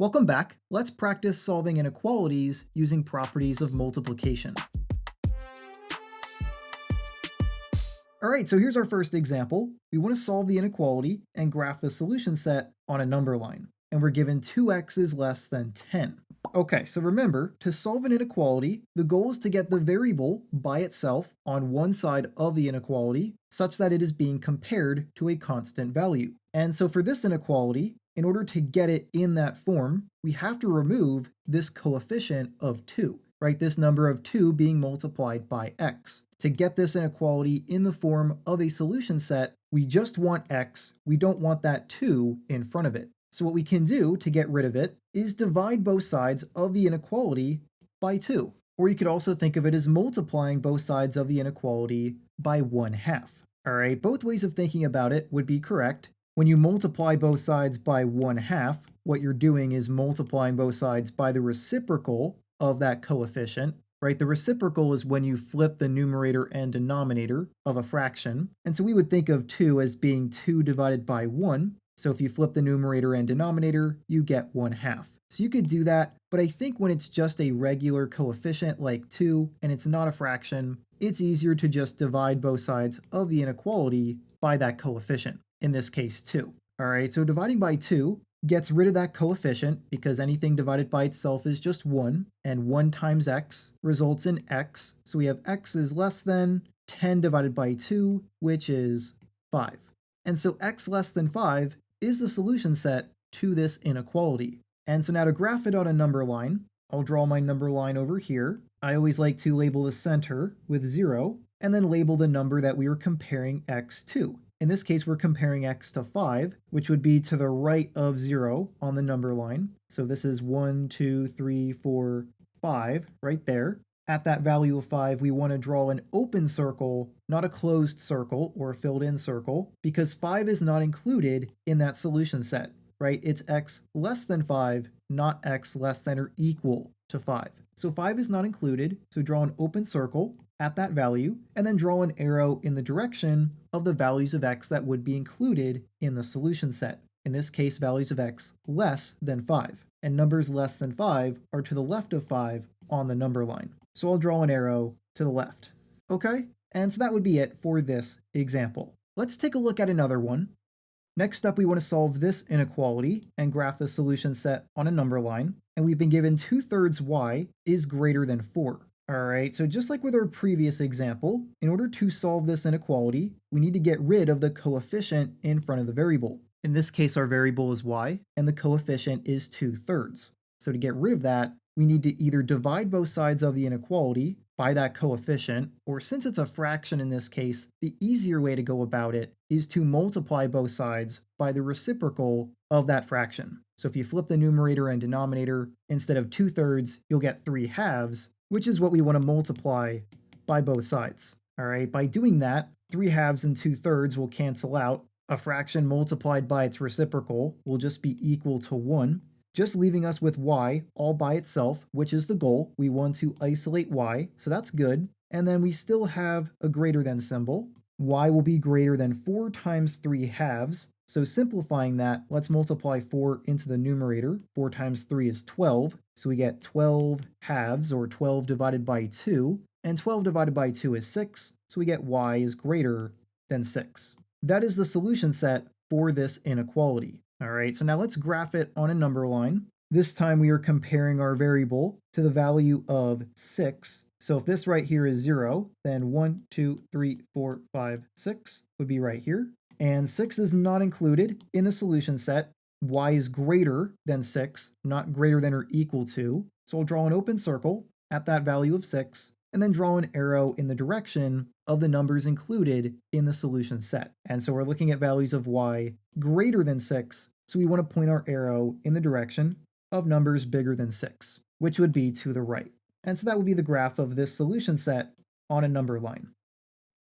Welcome back. Let's practice solving inequalities using properties of multiplication. All right, so here's our first example. We want to solve the inequality and graph the solution set on a number line. And we're given 2x is less than 10. Okay, so remember, to solve an inequality, the goal is to get the variable by itself on one side of the inequality such that it is being compared to a constant value. And so for this inequality, in order to get it in that form, we have to remove this coefficient of 2, right? This number of 2 being multiplied by x. To get this inequality in the form of a solution set, we just want x, we don't want that 2 in front of it. So what we can do to get rid of it is divide both sides of the inequality by 2. Or you could also think of it as multiplying both sides of the inequality by 1/2. All right, both ways of thinking about it would be correct. When you multiply both sides by 1/2, what you're doing is multiplying both sides by the reciprocal of that coefficient, right? The reciprocal is when you flip the numerator and denominator of a fraction. And so we would think of 2 as being 2 divided by 1. So if you flip the numerator and denominator, you get 1/2. So you could do that, but I think when it's just a regular coefficient like 2 and it's not a fraction, it's easier to just divide both sides of the inequality by that coefficient, in this case 2. All right, so dividing by 2 gets rid of that coefficient because anything divided by itself is just 1, and 1 times x results in x. So we have x is less than 10 divided by 2, which is 5. And so x less than 5 is the solution set to this inequality. And so now to graph it on a number line, I'll draw my number line over here. I always like to label the center with 0, and then label the number that we were comparing x to. In this case, we're comparing x to 5, which would be to the right of 0 on the number line. So this is 1, 2, 3, 4, 5 right there. At that value of 5, we want to draw an open circle, not a closed circle or a filled-in circle, because 5 is not included in that solution set, right? It's x less than 5, not x less than or equal to 5. So 5 is not included, so draw an open circle at that value, and then draw an arrow in the direction of the values of x that would be included in the solution set. In this case, values of x less than 5. And numbers less than 5 are to the left of 5 on the number line. So I'll draw an arrow to the left. Okay, and so that would be it for this example. Let's take a look at another one. Next up, we want to solve this inequality and graph the solution set on a number line. And we've been given 2/3 y is greater than 4. All right, so just like with our previous example, in order to solve this inequality, we need to get rid of the coefficient in front of the variable. In this case, our variable is y, and the coefficient is 2/3. So to get rid of that, we need to either divide both sides of the inequality by that coefficient, or since it's a fraction in this case, the easier way to go about it is to multiply both sides by the reciprocal of that fraction. So if you flip the numerator and denominator, instead of 2/3, you'll get 3/2, which is what we want to multiply by both sides. All right, by doing that, 3/2 and 2/3 will cancel out. A fraction multiplied by its reciprocal will just be equal to 1, just leaving us with y all by itself, which is the goal. We want to isolate y, so that's good. And then we still have a greater than symbol. Y will be greater than 4 times 3/2. So simplifying that, let's multiply 4 into the numerator. 4 times 3 is 12. So we get 12/2, or 12 divided by 2. And 12 divided by 2 is 6. So we get y is greater than 6. That is the solution set for this inequality. All right, so now let's graph it on a number line. This time we are comparing our variable to the value of 6. So if this right here is 0, then 1, 2, 3, 4, 5, 6 would be right here. And 6 is not included in the solution set. Y is greater than 6, not greater than or equal to. So I'll draw an open circle at that value of 6, and then draw an arrow in the direction of the numbers included in the solution set. And so we're looking at values of y greater than 6, so we want to point our arrow in the direction of numbers bigger than 6, which would be to the right. And so that would be the graph of this solution set on a number line.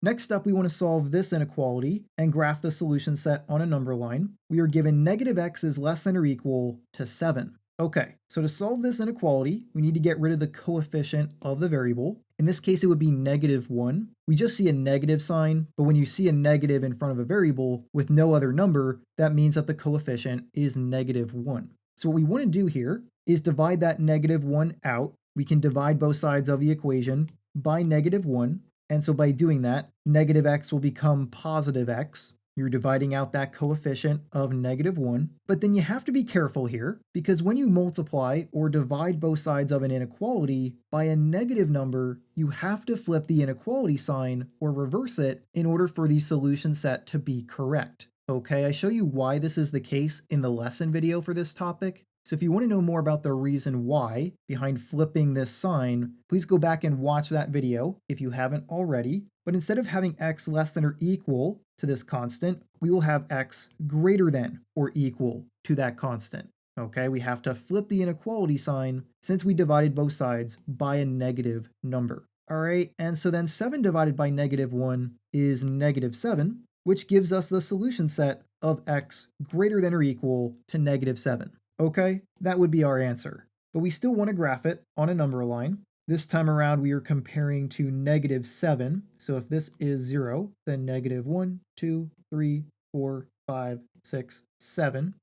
Next up, we want to solve this inequality and graph the solution set on a number line. We are given negative x is less than or equal to 7. Okay, so to solve this inequality, we need to get rid of the coefficient of the variable. In this case, it would be -1. We just see a negative sign, but when you see a negative in front of a variable with no other number, that means that the coefficient is -1. So what we want to do here is divide that negative 1 out. We can divide both sides of the equation by negative 1. And so by doing that, negative x will become positive x. You're dividing out that coefficient of negative 1. But then you have to be careful here, because when you multiply or divide both sides of an inequality by a negative number, you have to flip the inequality sign or reverse it in order for the solution set to be correct. Okay, I show you why this is the case in the lesson video for this topic. So if you want to know more about the reason why behind flipping this sign, please go back and watch that video if you haven't already. But instead of having x less than or equal to this constant, we will have x greater than or equal to that constant. Okay, we have to flip the inequality sign since we divided both sides by a negative number. All right, and so then 7 divided by negative 1 is negative 7, which gives us the solution set of x greater than or equal to negative 7. Okay, that would be our answer. But we still want to graph it on a number line. This time around, we are comparing to negative 7. So if this is 0, then negative 1, 2, 3, 4, 5, 6, 7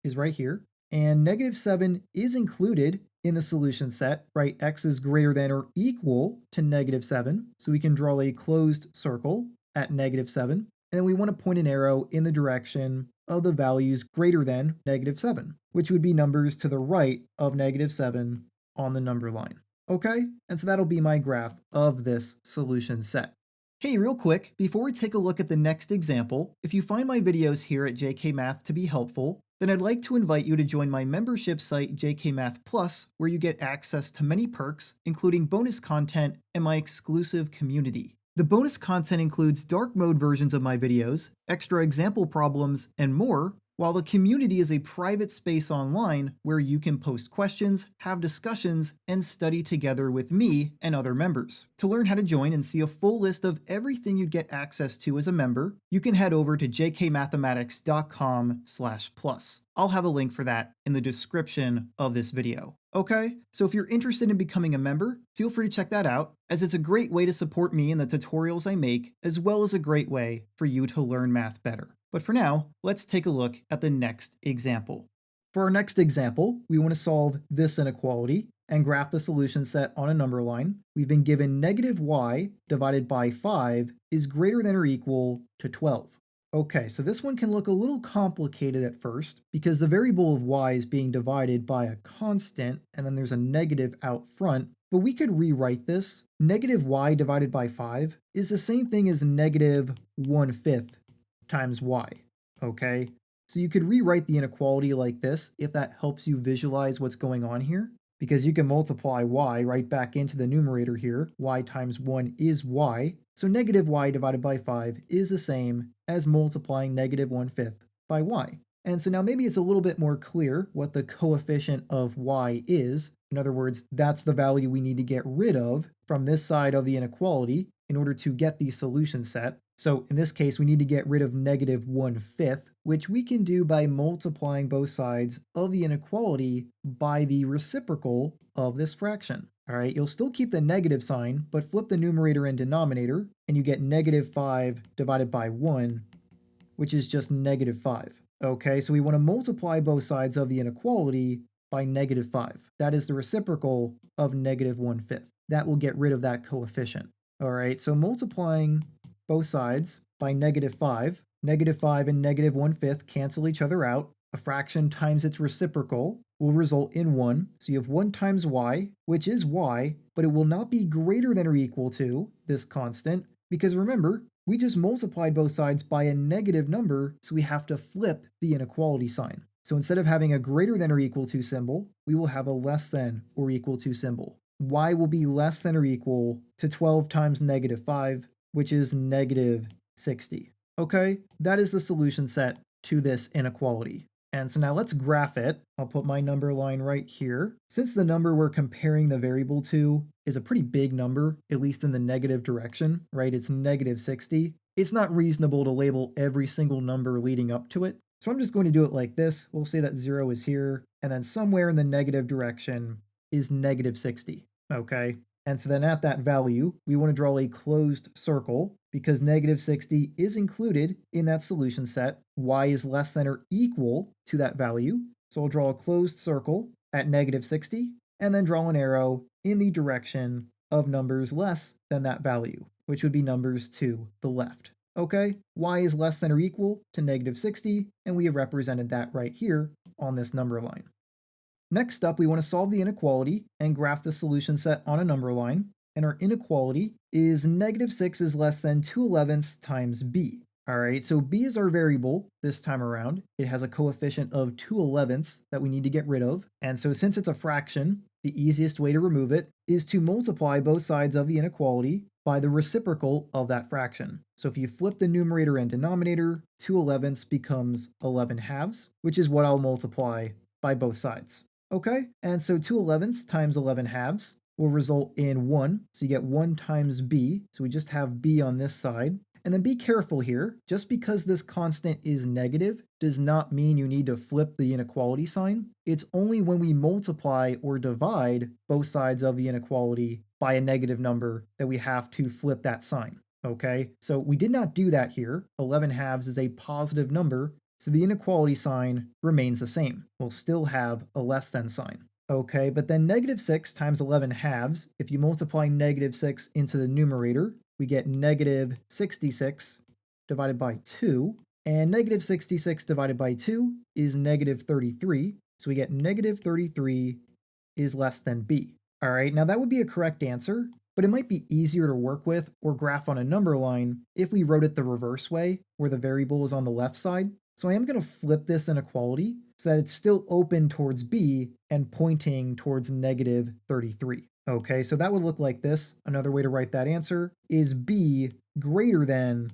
is right here. And negative 7 is included in the solution set, right? X is greater than or equal to negative 7. So we can draw a closed circle at negative 7. And then we want to point an arrow in the direction of the values greater than negative 7, which would be numbers to the right of negative 7 on the number line. Okay, and so that'll be my graph of this solution set. Hey, real quick, before we take a look at the next example, if you find my videos here at JK Math to be helpful, then I'd like to invite you to join my membership site JK Math Plus, where you get access to many perks, including bonus content and my exclusive community. The bonus content includes dark mode versions of my videos, extra example problems, and more, while the community is a private space online where you can post questions, have discussions, and study together with me and other members. To learn how to join and see a full list of everything you'd get access to as a member, you can head over to jkmathematics.com/plus. I'll have a link for that in the description of this video. Okay, so if you're interested in becoming a member, feel free to check that out, as it's a great way to support me in the tutorials I make, as well as a great way for you to learn math better. But for now, let's take a look at the next example. For our next example, we want to solve this inequality and graph the solution set on a number line. We've been given negative y divided by 5 is greater than or equal to 12. Okay, so this one can look a little complicated at first because the variable of y is being divided by a constant and then there's a negative out front. But we could rewrite this. Negative y divided by 5 is the same thing as negative 1/5 times y, okay? So you could rewrite the inequality like this if that helps you visualize what's going on here, because you can multiply y right back into the numerator here. Y times 1 is y, so negative y divided by 5 is the same as multiplying negative 1/5 by y. And so now maybe it's a little bit more clear what the coefficient of y is. In other words, that's the value we need to get rid of from this side of the inequality in order to get the solution set. So in this case, we need to get rid of negative 1/5, which we can do by multiplying both sides of the inequality by the reciprocal of this fraction. All right, you'll still keep the negative sign, but flip the numerator and denominator, and you get negative 5 divided by 1, which is just negative 5. Okay, so we want to multiply both sides of the inequality by negative 5. That is the reciprocal of negative 1/5. That will get rid of that coefficient. All right, so multiplying both sides by negative 5. Negative 5 and negative 1/5 cancel each other out. A fraction times its reciprocal will result in 1. So you have 1 times y, which is y, but it will not be greater than or equal to this constant, because remember, we just multiplied both sides by a negative number, so we have to flip the inequality sign. So instead of having a greater than or equal to symbol, we will have a less than or equal to symbol. Y will be less than or equal to 12 times negative 5, which is negative 60. Okay, that is the solution set to this inequality. And so now let's graph it. I'll put my number line right here. Since the number we're comparing the variable to is a pretty big number, at least in the negative direction, right? It's negative 60. It's not reasonable to label every single number leading up to it. So I'm just going to do it like this. We'll say that 0 is here, and then somewhere in the negative direction is negative 60. Okay, and so then at that value, we want to draw a closed circle because negative 60 is included in that solution set. Y is less than or equal to that value. So I'll draw a closed circle at negative 60, and then draw an arrow in the direction of numbers less than that value, which would be numbers to the left. Okay, y is less than or equal to negative 60, and we have represented that right here on this number line. Next up, we want to solve the inequality and graph the solution set on a number line. And our inequality is negative 6 is less than 2/11 times b. All right, so b is our variable this time around. It has a coefficient of 2/11 that we need to get rid of. And so since it's a fraction, the easiest way to remove it is to multiply both sides of the inequality by the reciprocal of that fraction. So if you flip the numerator and denominator, 2/11 becomes 11/2, which is what I'll multiply by both sides. Okay, and so 2/11 times 11/2 will result in 1, so you get 1 times b, so we just have b on this side. And then be careful here, just because this constant is negative does not mean you need to flip the inequality sign. It's only when we multiply or divide both sides of the inequality by a negative number that we have to flip that sign. Okay, so we did not do that here. 11/2 is a positive number, so the inequality sign remains the same. We'll still have a less than sign. Okay, but then negative 6 times 11/2, if you multiply negative 6 into the numerator, we get negative 66 divided by 2. And negative 66 divided by 2 is negative 33. So we get negative 33 is less than b. All right, now that would be a correct answer, but it might be easier to work with or graph on a number line if we wrote it the reverse way, where the variable is on the left side. So I am going to flip this inequality so that it's still open towards b and pointing towards negative 33. Okay, so that would look like this. Another way to write that answer is b greater than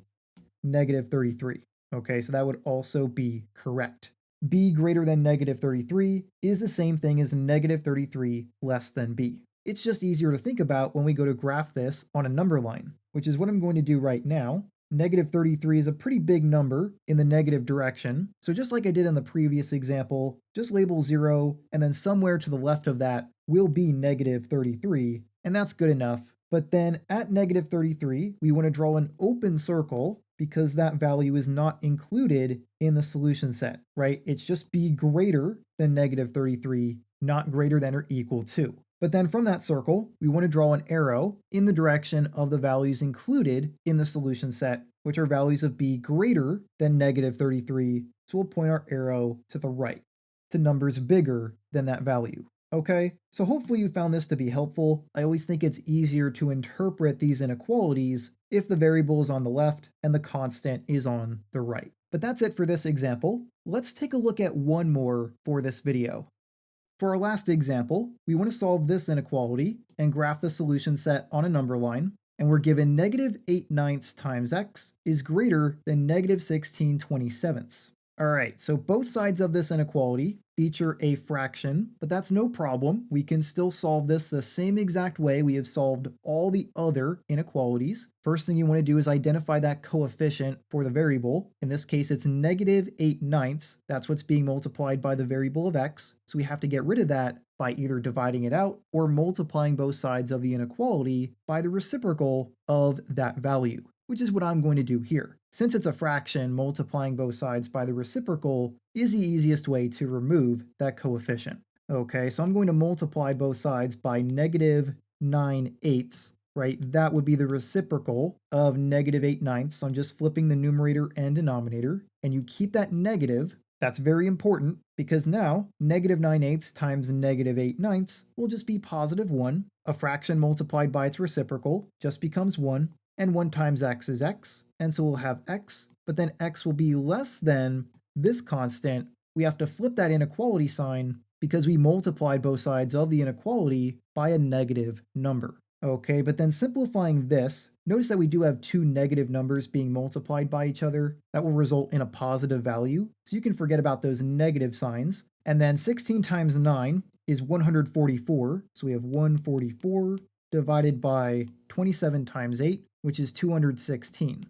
negative 33. Okay, so that would also be correct. B greater than negative 33 is the same thing as negative 33 less than b. It's just easier to think about when we go to graph this on a number line, which is what I'm going to do right now. Negative 33 is a pretty big number in the negative direction, so just like I did in the previous example, just label 0, and then somewhere to the left of that will be negative 33, and that's good enough. But then at negative 33, we want to draw an open circle because that value is not included in the solution set, right? It's just b greater than negative 33, not greater than or equal to. But then from that circle, we want to draw an arrow in the direction of the values included in the solution set, which are values of b greater than negative 33. So we'll point our arrow to the right, to numbers bigger than that value. Okay, so hopefully you found this to be helpful. I always think it's easier to interpret these inequalities if the variable is on the left and the constant is on the right. But that's it for this example. Let's take a look at one more for this video. For our last example, we want to solve this inequality and graph the solution set on a number line, and we're given negative 8/9 times x is greater than negative 16/27. All right, so both sides of this inequality feature a fraction, but that's no problem. We can still solve this the same exact way we have solved all the other inequalities. First thing you want to do is identify that coefficient for the variable. In this case, it's negative 8/9. That's what's being multiplied by the variable of x. So we have to get rid of that by either dividing it out or multiplying both sides of the inequality by the reciprocal of that value, which is what I'm going to do here. Since it's a fraction, multiplying both sides by the reciprocal is the easiest way to remove that coefficient. Okay, so I'm going to multiply both sides by negative 9/8, right? That would be the reciprocal of negative 8/9. So I'm just flipping the numerator and denominator, and you keep that negative. That's very important because now negative 9/8 times negative 8/9 will just be positive 1. A fraction multiplied by its reciprocal just becomes 1. And 1 times x is x, and so we'll have x, but then x will be less than this constant. We have to flip that inequality sign because we multiplied both sides of the inequality by a negative number. Okay, but then simplifying this, notice that we do have two negative numbers being multiplied by each other. That will result in a positive value, so you can forget about those negative signs. And then 16 times 9 is 144, so we have 144 divided by 27 times 8, which is 216.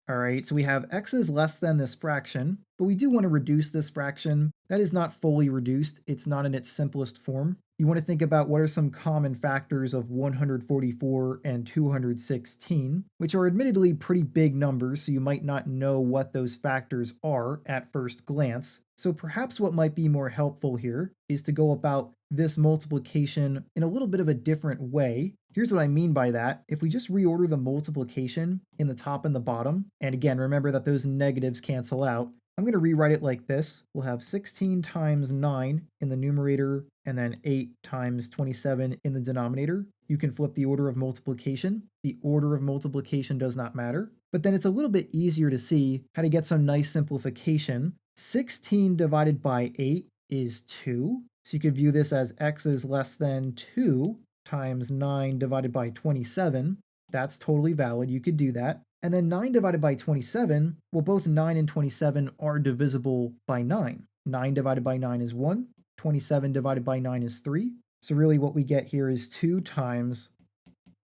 All right, so we have x is less than this fraction, but we do want to reduce this fraction. That is not fully reduced. It's not in its simplest form. you want to think about what are some common factors of 144 and 216, which are admittedly pretty big numbers, so you might not know what those factors are at first glance. So perhaps what might be more helpful here is to go about this multiplication in a little bit of a different way. Here's what I mean by that. If we just reorder the multiplication in the top and the bottom, and again, remember that those negatives cancel out, I'm going to rewrite it like this. We'll have 16 times 9 in the numerator and then 8 times 27 in the denominator. You can flip the order of multiplication. The order of multiplication does not matter. But then it's a little bit easier to see how to get some nice simplification. 16 divided by 8 is 2. So you could view this as x is less than 2 times 9 divided by 27. That's totally valid. You could do that. And then 9 divided by 27, well, both 9 and 27 are divisible by 9. 9 divided by 9 is 1. 27 divided by 9 is 3. So really what we get here is 2 times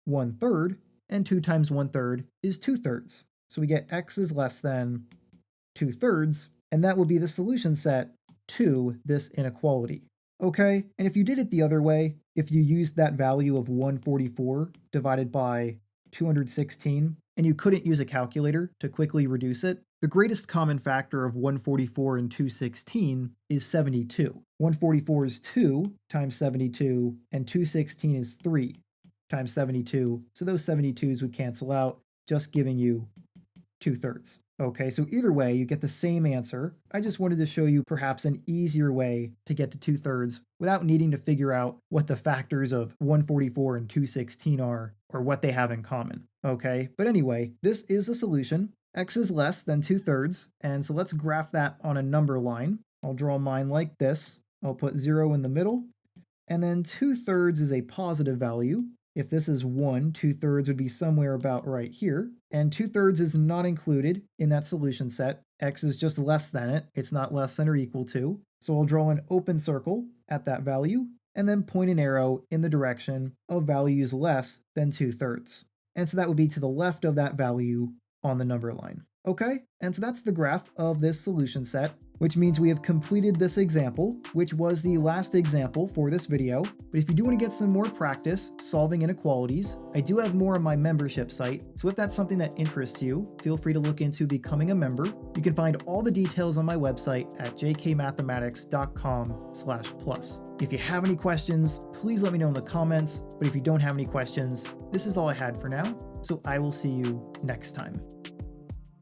1/3, and 2 times 1/3 is 2/3. So we get x is less than 2/3, and that would be the solution set to this inequality. Okay, and if you did it the other way, if you used that value of 144 divided by 216, and you couldn't use a calculator to quickly reduce it, the greatest common factor of 144 and 216 is 72. 144 is 2 times 72, and 216 is 3 times 72. So those 72s would cancel out, just giving you 2/3. Okay, so either way, you get the same answer. I just wanted to show you perhaps an easier way to get to 2/3 without needing to figure out what the factors of 144 and 216 are or what they have in common. Okay, but anyway, this is the solution. X is less than 2/3, and so let's graph that on a number line. I'll draw mine like this. I'll put 0 in the middle, and then 2/3 is a positive value. If this is 1, 2/3 would be somewhere about right here. And 2/3 is not included in that solution set. X is just less than it. It's not less than or equal to. So I'll draw an open circle at that value, and then point an arrow in the direction of values less than 2/3. And so that would be to the left of that value on the number line. Okay, and so that's the graph of this solution set, which means we have completed this example, which was the last example for this video. But if you do want to get some more practice solving inequalities, I do have more on my membership site. So if that's something that interests you, feel free to look into becoming a member. You can find all the details on my website at jkmathematics.com/plus. If you have any questions, please let me know in the comments. But if you don't have any questions, this is all I had for now. So I will see you next time.